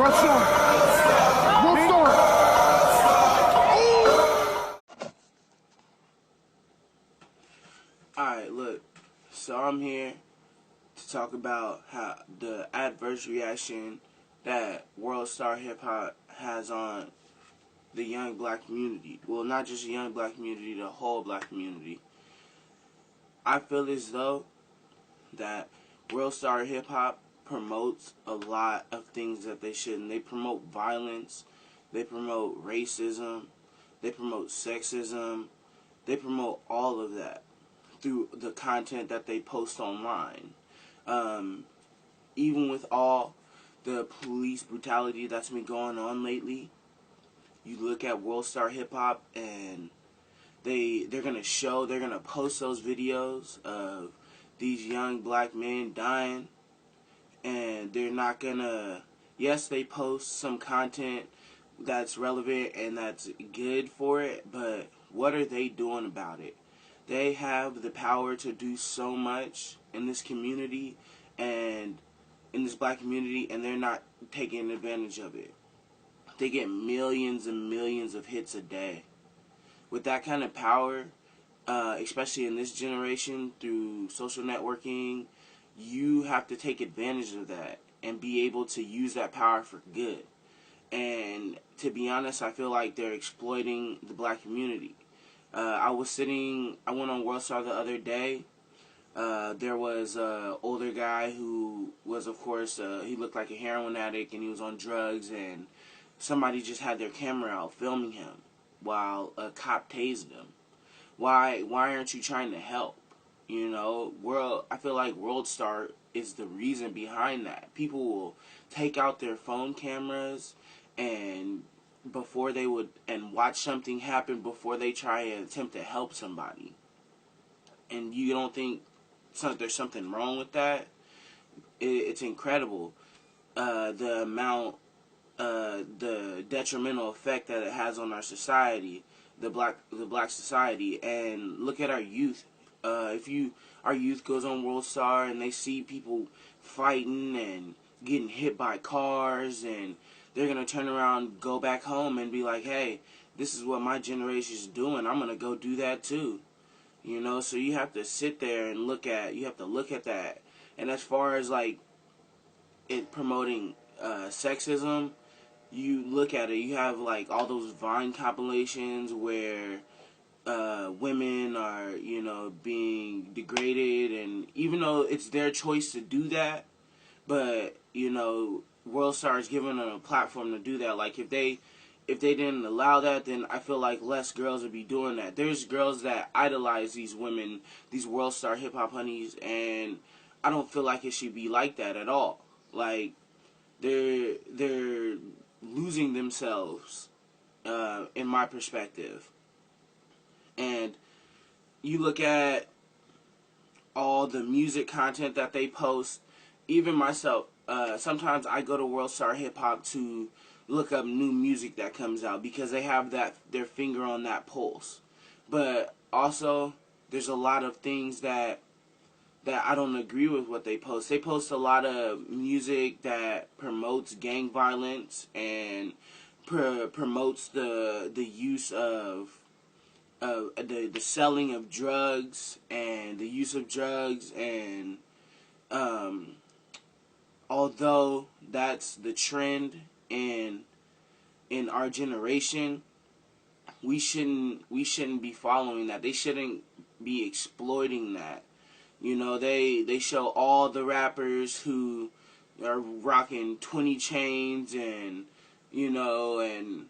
WorldStar. WorldStar. Alright, look, so I'm here to talk about how the adverse reaction that WorldStarHipHop has on the young black community. Well, not just the young black community, the whole black community. I feel as though that WorldStarHipHop promotes a lot of things that they shouldn't. They promote violence, they promote racism, they promote sexism, they promote all of that through the content that they post online. Even with all the police brutality that's been going on lately, you look at WorldStarHipHop and they're gonna post those videos of these young black men dying, and they're not gonna, yes, they post some content that's relevant and that's good for it, but what are they doing about it? They have the power to do so much in this community and in this black community, and they're not taking advantage of it. They get millions and millions of hits a day. With that kind of power, especially in this generation through social networking, you have to take advantage of that and be able to use that power for good. And to be honest, I feel like they're exploiting the black community. I went on WorldStar the other day. There was an older guy who was, of course, he looked like a heroin addict and he was on drugs, and somebody just had their camera out filming him while a cop tased him. Why aren't you trying to help? You know, I feel like WorldStar is the reason behind that. People will take out their phone cameras and watch something happen before they try and attempt to help somebody. And you don't think there's something wrong with that? It's incredible, the amount, the detrimental effect that it has on our society, the black society. And look at our youth. Our youth goes on WorldStar and they see people fighting and getting hit by cars, and they're going to turn around, go back home and be like, hey, this is what my generation is doing. I'm going to go do that too. You know, so you have to sit there and look at that. And as far as like it promoting sexism, you look at it, you have like all those Vine compilations where women are, you know, being degraded, and even though it's their choice to do that, but, you know, WorldStar is giving them a platform to do that. Like, if they didn't allow that, then I feel like less girls would be doing that. There's girls that idolize these women, these WorldStarHipHop honeys, and I don't feel like it should be like that at all. Like, they're losing themselves, in my perspective. And you look at all the music content that they post. Even myself, sometimes I go to WorldStarHipHop to look up new music that comes out because they have their finger on that pulse. But also, there's a lot of things that I don't agree with what they post. They post a lot of music that promotes gang violence and promotes the use of the selling of drugs and the use of drugs, and although that's the trend in our generation, we shouldn't be following that. They shouldn't be exploiting that. You know, they show all the rappers who are rocking 20 chains and, you know, and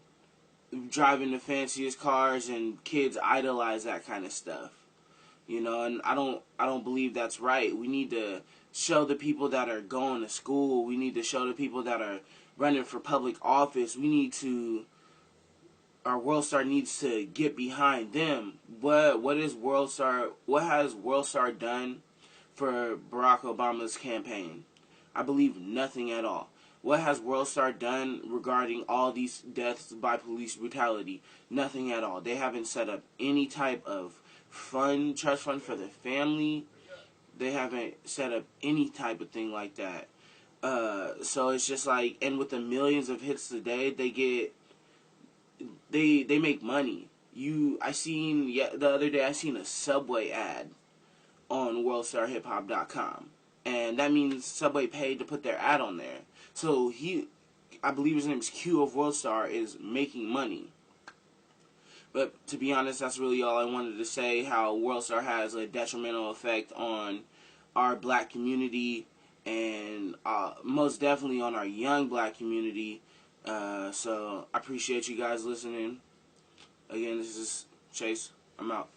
driving the fanciest cars, and kids idolize that kind of stuff. You know, and I don't believe that's right. We need to show the people that are going to school. We need to show the people that are running for public office. Our WorldStar needs to get behind them. What has WorldStar done for Barack Obama's campaign? I believe nothing at all. What has WorldStar done regarding all these deaths by police brutality? Nothing at all. They haven't set up any type of trust fund for the family. They haven't set up any type of thing like that. So it's just like, and with the millions of hits a day, they make money. The other day I seen a Subway ad on WorldStarHipHop.com, and that means Subway paid to put their ad on there. So I believe his name is Q of WorldStar, is making money. But to be honest, that's really all I wanted to say, how WorldStar has a detrimental effect on our black community, and most definitely on our young black community. So I appreciate you guys listening. Again, this is Chase. I'm out.